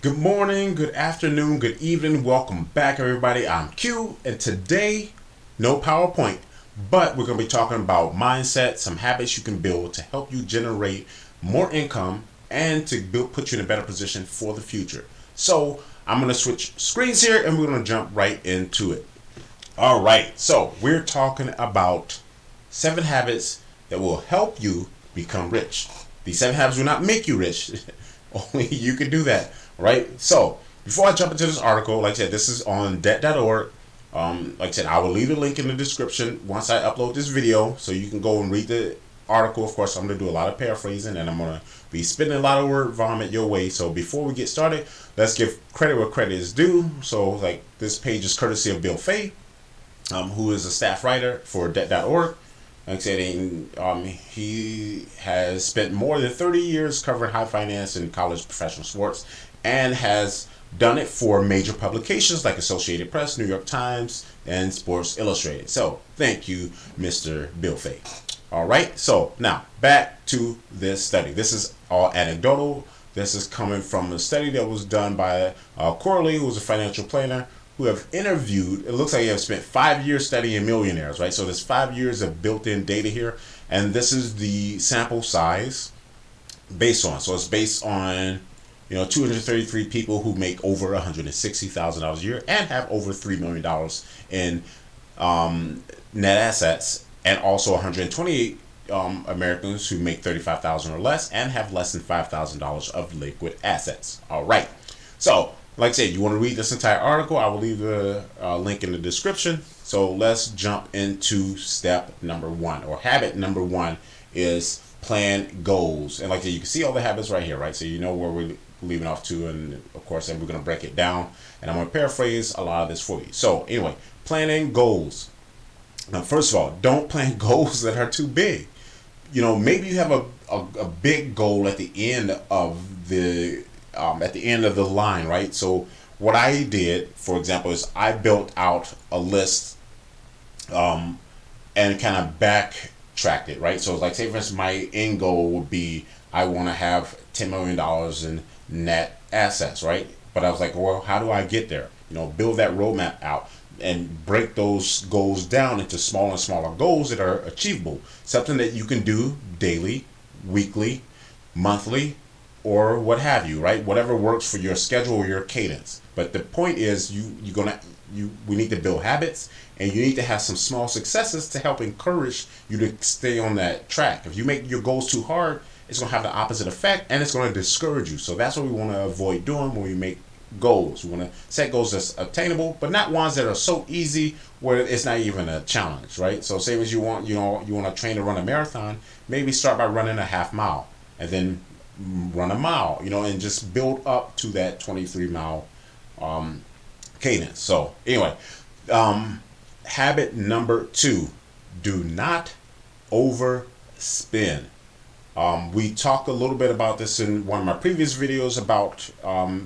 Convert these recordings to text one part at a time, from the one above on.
Good morning, good afternoon, good evening. Welcome back, everybody. I'm Q, and today, no PowerPoint, but we're going to be talking about mindset, some habits you can build to help you generate more income and to put you in a better position for the future. So, I'm going to switch screens here and we're going to jump right into it. All right, so we're talking about 7 habits that will help you become rich. These 7 habits will not make you rich. Only you can do that, right? So before I jump into this article, like I said, this is on debt.org. Like I said, I will leave a link in the description once I upload this video, so you can go and read the article. Of course, I'm going to do a lot of paraphrasing, and I'm going to be spitting a lot of word vomit your way. So before we get started, let's give credit where credit is due. So like this page is courtesy of Bill Fay, who is a staff writer for debt.org. Like I said, he has spent more than 30 years covering high finance and college professional sports and has done it for major publications like Associated Press, New York Times, and Sports Illustrated. So thank you, Mr. Bill Fay. All right, so now back to this study. This is all anecdotal. This is coming from a study that was done by Corley, who was a financial planner, who have interviewed, it looks like you have spent 5 years studying millionaires, right? So there's 5 years of built-in data here. And this is the sample size based on. So it's based on, 233 people who make over $160,000 a year and have over $3 million in net assets, and also 128 Americans who make 35,000 or less and have less than $5,000 of liquid assets. All right. So like I said, you want to read this entire article, I will leave the link in the description. So let's jump into step number 1, or habit number 1 is plan goals. And like I said, you can see all the habits right here, right? So you know where we're leaving off to, and of course then we're going to break it down, and I'm going to paraphrase a lot of this for you. So anyway, planning goals. Now first of all, don't plan goals that are too big. Maybe you have a big goal at the end of the line, right? So what I did, for example, is I built out a list and kind of backtracked it, right? So like, say for instance, my end goal would be I want to have $10 million in net assets, right? But I was like, well, how do I get there? Build that roadmap out and break those goals down into smaller and smaller goals that are achievable. Something that you can do daily, weekly, monthly, or what have you, right? Whatever works for your schedule or your cadence. But the point is, we need to build habits, and you need to have some small successes to help encourage you to stay on that track. If you make your goals too hard, it's going to have the opposite effect, and it's going to discourage you. So that's what we want to avoid doing when we make goals. We want to set goals that's obtainable, but not ones that are so easy where it's not even a challenge, right? So say as you want to train to run a marathon, maybe start by running a half mile, and then run a mile, and just build up to that 23-mile cadence. So anyway, habit number 2, do not overspend. We talked a little bit about this in one of my previous videos about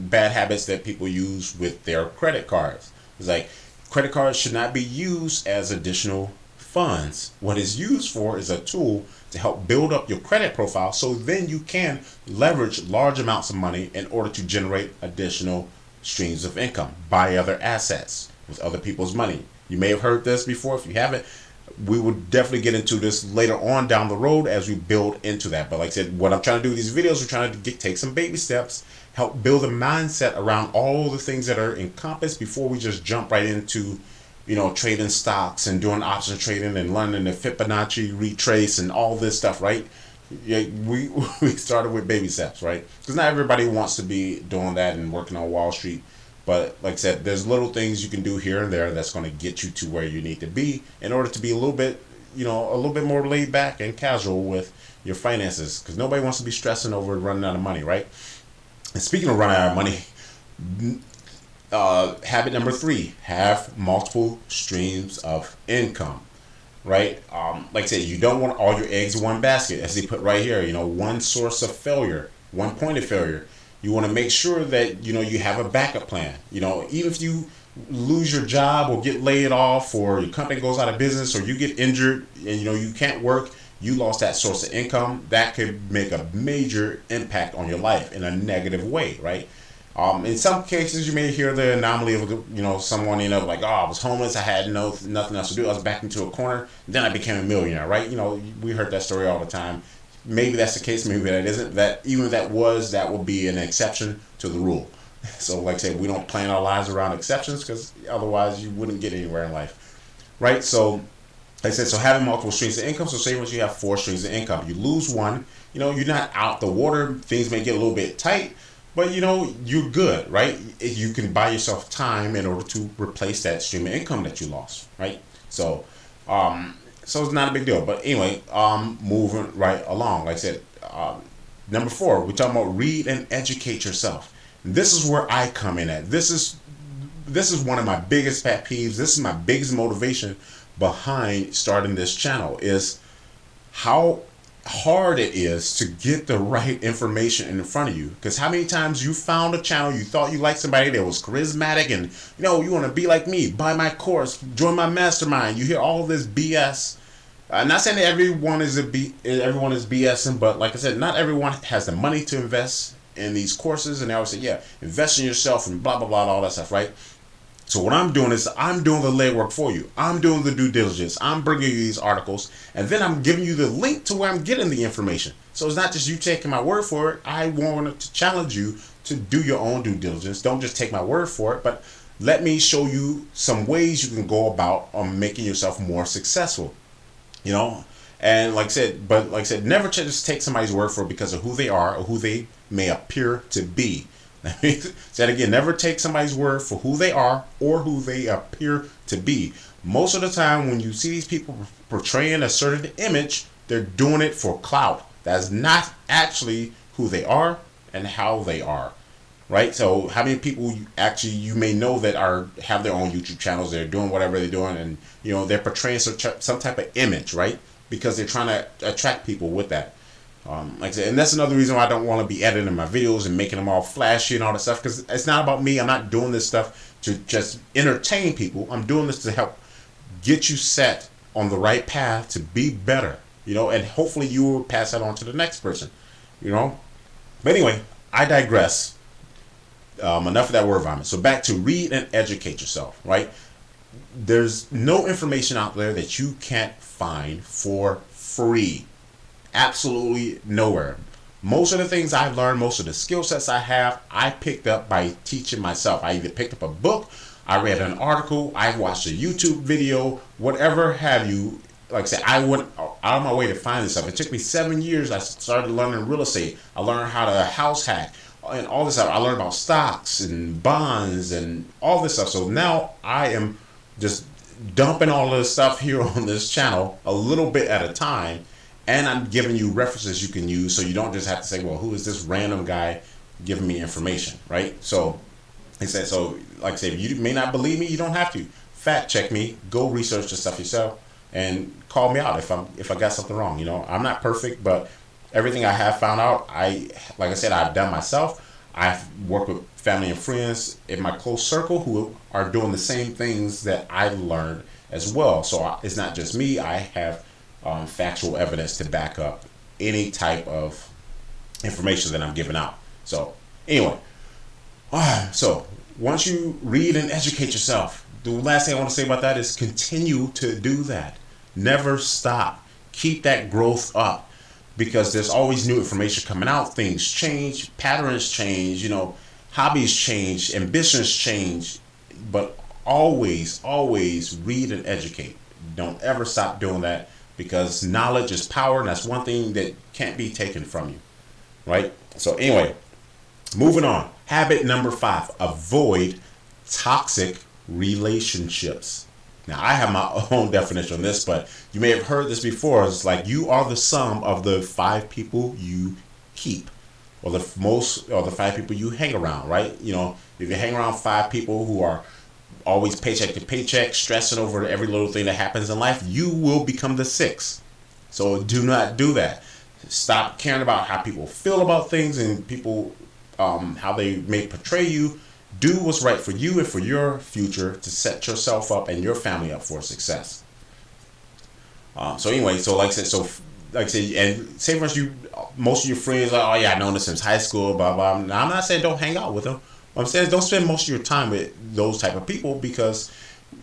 bad habits that people use with their credit cards. It's like, credit cards should not be used as additional funds. What it's used for is a tool to help build up your credit profile, so then you can leverage large amounts of money in order to generate additional streams of income, buy other assets with other people's money. You may have heard this before. If you haven't, we will definitely get into this later on down the road as we build into that. But like I said, what I'm trying to do with these videos, we're trying to take some baby steps, help build a mindset around all the things that are encompassed before we just jump right into trading stocks and doing option trading and learning the Fibonacci retrace and all this stuff, right? Yeah, we started with baby steps, right? Because not everybody wants to be doing that and working on Wall Street. But like I said, there's little things you can do here and there that's going to get you to where you need to be in order to be a little bit more laid back and casual with your finances. Because nobody wants to be stressing over running out of money, right? And speaking of running out of money, habit number 3, have multiple streams of income, right? Like I said, you don't want all your eggs in one basket, as they put right here. One source of failure, one point of failure. You want to make sure that you have a backup plan. Even if you lose your job or get laid off, or your company goes out of business, or you get injured and you can't work, you lost that source of income. That could make a major impact on your life in a negative way, right? In some cases, you may hear the anomaly of someone like, oh, I was homeless, I had nothing else to do, I was backed into a corner, then I became a millionaire, right? We heard that story all the time. Maybe that's the case, maybe that isn't. That even if that would be an exception to the rule. So, like I said, we don't plan our lives around exceptions because otherwise you wouldn't get anywhere in life, right? So, like I said, so having multiple streams of income. So say once you have 4 streams of income, you lose one, you're not out the water. Things may get a little bit tight, but you're good, right? You can buy yourself time in order to replace that stream of income that you lost, right? So, so it's not a big deal. But anyway, moving right along. Like I said, number 4, we're talking about read and educate yourself. This is where I come in at. This is one of my biggest pet peeves. This is my biggest motivation behind starting this channel, is how hard it is to get the right information in front of you. Because how many times you found a channel, you thought you liked somebody that was charismatic and you want to be like me, buy my course, join my mastermind. You hear all this BS. I'm not saying that everyone is BSing, but like I said, not everyone has the money to invest in these courses, and they always say, yeah, invest in yourself and blah blah blah and all that stuff, right? So what I'm doing is I'm doing the legwork for you. I'm doing the due diligence. I'm bringing you these articles, and then I'm giving you the link to where I'm getting the information. So it's not just you taking my word for it. I want to challenge you to do your own due diligence. Don't just take my word for it, but let me show you some ways you can go about on making yourself more successful. And like I said, never just take somebody's word for it because of who they are or who they may appear to be. Say that again, never take somebody's word for who they are or who they appear to be. Most of the time when you see these people portraying a certain image, they're doing it for clout. That's not actually who they are and how they are. Right? So how many people you may know that have their own YouTube channels, they're doing whatever they're doing, and they're portraying some type of image, right? Because they're trying to attract people with that. Like I said, and that's another reason why I don't want to be editing my videos and making them all flashy and all that stuff, because it's not about me. I'm not doing this stuff to just entertain people. I'm doing this to help get you set on the right path to be better, and hopefully you will pass that on to the next person, But anyway, I digress. Enough of that word vomit. So back to read and educate yourself, right? There's no information out there that you can't find for free. Absolutely nowhere. Most of the things I've learned, most of the skill sets I have, I picked up by teaching myself. I either picked up a book, I read an article, I watched a YouTube video, whatever have you. Like I said, I went out of my way to find this stuff. It took me 7 years. I started learning real estate. I learned how to house hack and all this stuff. I learned about stocks and bonds and all this stuff. So now I am just dumping all this stuff here on this channel a little bit at a time. And I'm giving you references you can use, so you don't just have to say, well, who is this random guy giving me information, right? So, like I said, if you may not believe me, you don't have to. Fact check me, go research the stuff yourself, and call me out if I got something wrong. I'm not perfect, but everything I have found out, like I said, I've done myself. I've worked with family and friends in my close circle who are doing the same things that I learned as well. So it's not just me. I have factual evidence to back up any type of information that I'm giving out. So anyway, so once you read and educate yourself, the last thing I want to say about that is continue to do that. Never stop. Keep that growth up, because there's always new information coming out. Things change, patterns change, hobbies change, ambitions change, but always read and educate. Don't ever stop doing that, because knowledge is power, and that's one thing that can't be taken from you, right? So anyway, moving on. Habit number 5, avoid toxic relationships. Now, I have my own definition on this, but you may have heard this before. It's like you are the sum of the 5 people you keep, or the 5 people you hang around, right? If you hang around 5 people who are always paycheck to paycheck, stressing over every little thing that happens in life, you will become the 6th. So do not do that. Stop caring about how people feel about things and people, how they may portray you. Do what's right for you and for your future to set yourself up and your family up for success. So anyway, like I said, and say for instance, most of your friends are, oh yeah, I've known this since high school, blah blah. Now, I'm not saying don't hang out with them, What I'm saying is don't spend most of your time with those type of people because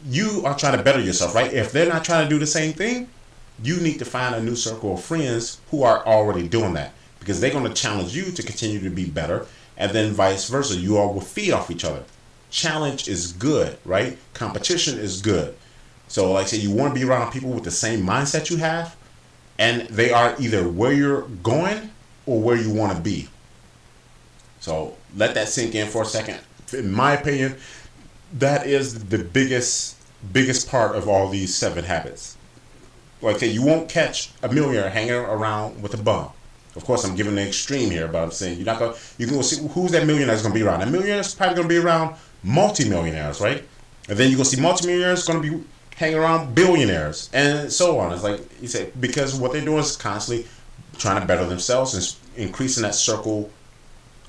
you are trying to better yourself, right? If they're not trying to do the same thing, you need to find a new circle of friends who are already doing that because they're going to challenge you to continue to be better, and then vice versa. You all will feed off each other. Challenge is good, right? Competition is good. So, like I said, you want to be around people with the same mindset you have, and they are either where you're going or where you want to be. So, let that sink in for a second. In my opinion, that is the biggest part of all these 7 habits. Like I say, you won't catch a millionaire hanging around with a bum. Of course, I'm giving the extreme here, but I'm saying you're not going. You can go see who's that millionaire that's going to be around. That millionaire is probably going to be around multi-millionaires, right? And then you go see multi-millionaires going to be hanging around billionaires, and so on. It's like you said, because what they're doing is constantly trying to better themselves and increasing that circle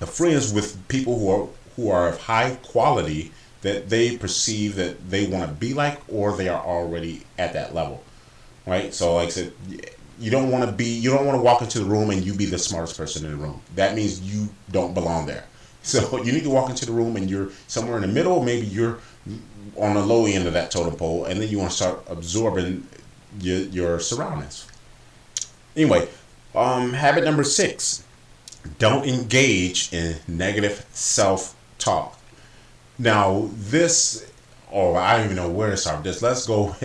of friends with people who are of high quality that they perceive that they want to be like, or they are already at that level, right? So, like I said, you don't want to walk into the room and you be the smartest person in the room. That means you don't belong there. So you need to walk into the room and you're somewhere in the middle. Maybe you're on the low end of that totem pole, and then you want to start absorbing your surroundings. Anyway, habit number 6: don't engage in negative self-talk. Now, I don't even know where to start with this. Let's go,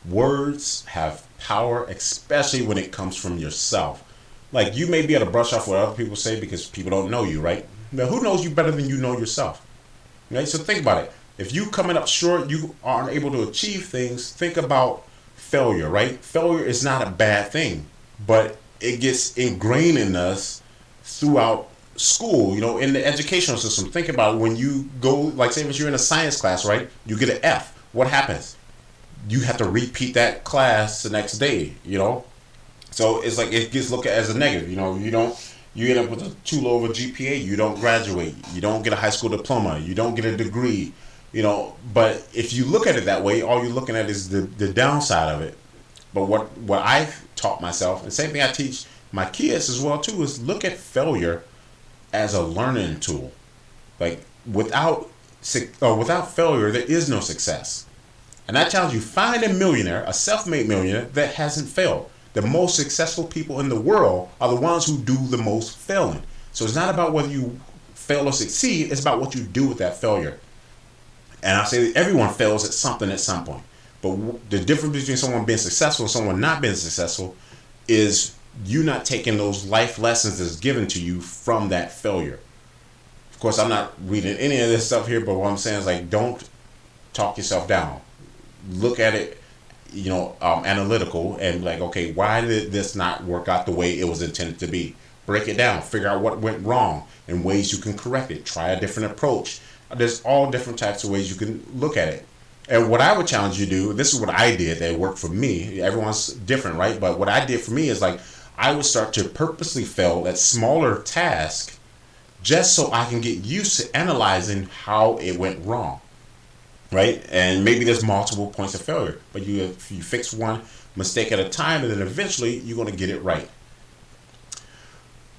words have power, especially when it comes from yourself. Like, you may be able to brush off what other people say because people don't know you, right? Now, who knows you better than you know yourself? Right? So think about it. If you coming up short, you aren't able to achieve things, think about failure, right? Failure is not a bad thing, but it gets ingrained in us throughout school, in the educational system. Think about it. When you go, like say if you're in a science class, right? You get an F. What happens? You have to repeat that class the next day. So it's like it gets looked at as a negative. You end up with a too low of a GPA. You don't graduate. You don't get a high school diploma. You don't get a degree. But if you look at it that way, all you're looking at is the downside of it. But what I've taught myself, and same thing I teach my kids as well too, is look at failure as a learning tool. Like without failure, there is no success. And I challenge you, find a millionaire, a self-made millionaire that hasn't failed. The most successful people in the world are the ones who do the most failing. So it's not about whether you fail or succeed, it's about what you do with that failure. And I say that everyone fails at something at some point. But the difference between someone being successful and someone not being successful is you not taking those life lessons that's given to you from that failure. Of course, I'm not reading any of this stuff here, but what I'm saying is like, don't talk yourself down. Look at it, analytical and like, okay, why did this not work out the way it was intended to be? Break it down, figure out what went wrong and ways you can correct it. Try a different approach. There's all different types of ways you can look at it. And what I would challenge you to do, this is what I did that worked for me. Everyone's different, right? But what I did for me is like, I would start to purposely fail at smaller tasks just so I can get used to analyzing how it went wrong, right? And maybe there's multiple points of failure, but if you fix one mistake at a time, and then eventually you're going to get it right.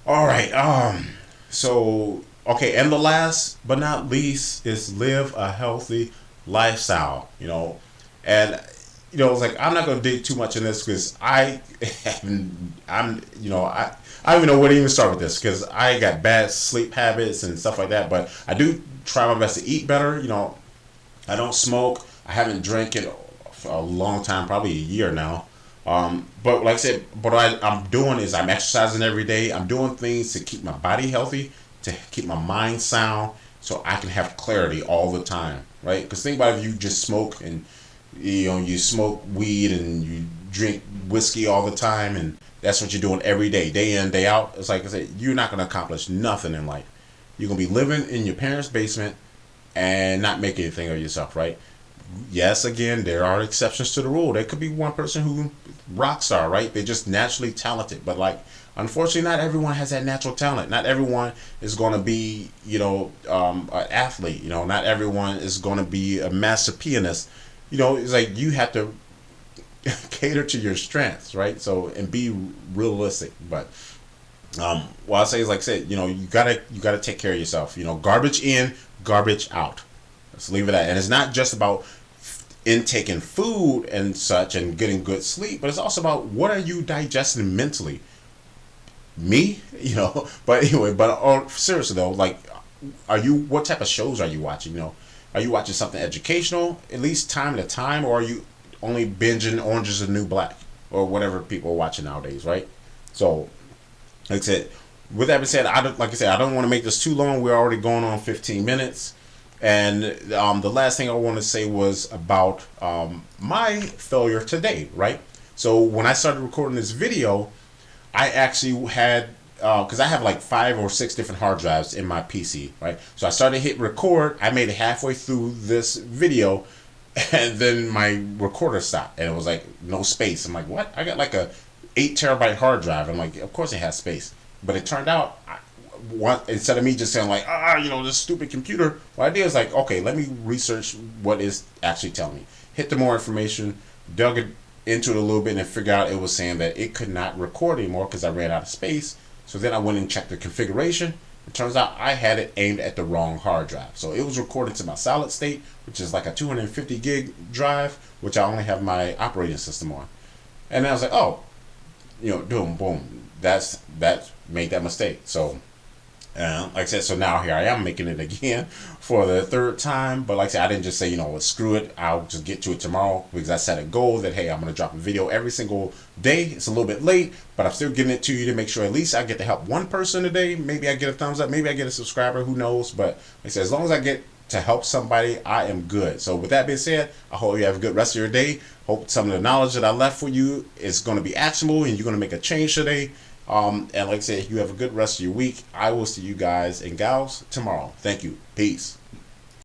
All right. So, okay. And the last but not least is live a healthy lifestyle, and it's like I'm not going to dig too much in this because I don't even know where to even start with this because I got bad sleep habits and stuff like that. But I do try my best to eat better. I don't smoke. I haven't drank in a long time, probably a year now. But like I said, what I'm doing is I'm exercising every day. I'm doing things to keep my body healthy, to keep my mind sound, so I can have clarity all the time, right? Because think about if you just smoke and you smoke weed and you drink whiskey all the time, and that's what you're doing every day in, day out. It's like I said, you're not going to accomplish nothing in life. You're going to be living in your parents' basement and not make anything of yourself, right? Yes, again, there are exceptions to the rule. There could be one person who rock star, right? They're just naturally talented, but like, unfortunately, not everyone has that natural talent. Not everyone is going to be, an athlete. Not everyone is going to be a master pianist. It's like you have to cater to your strengths, right? So, and be realistic. But what I say is, like I said, you gotta take care of yourself. Garbage in, garbage out. Let's leave it at that. And it's not just about intaking food and such and getting good sleep, but it's also about what are you digesting mentally. Me, But anyway, seriously though, like, what type of shows are you watching? Are you watching something educational at least time to time, or are you only binging Orange is the New Black or whatever people are watching nowadays, right? So, like I said, with that being said, I don't want to make this too long. We're already going on 15 minutes. And the last thing I want to say was about my failure today, right? So when I started recording this video, I actually had, because I have like 5 or 6 different hard drives in my PC, right? So I started hit record. I made it halfway through this video, and then my recorder stopped, and it was like no space. I'm like, what? I got like a 8 terabyte hard drive. I'm like, of course it has space, but it turned out, instead of me just saying like, this stupid computer, what I did is like, okay, let me research what is actually telling me. Hit the more information, dug it into it a little bit, and figured out it was saying that it could not record anymore because I ran out of space. So then I went and checked the configuration. It turns out I had it aimed at the wrong hard drive. So it was recording to my solid state, which is like a 250 gig drive, which I only have my operating system on. And I was like, oh, boom, that made that mistake. So like I said, so now here I am making it again for the 3rd time. But like I said, I didn't just say, screw it, I'll just get to it tomorrow, because I set a goal that, hey, I'm going to drop a video every single day. It's a little bit late, but I'm still getting it to you to make sure at least I get to help one person a day. Maybe I get a thumbs up, maybe I get a subscriber, who knows. But like I said, as long as I get to help somebody, I am good. So with that being said, I hope you have a good rest of your day. Hope some of the knowledge that I left for you is going to be actionable and you're going to make a change today. And like I said, you have a good rest of your week. I will see you guys and gals tomorrow. Thank you. Peace.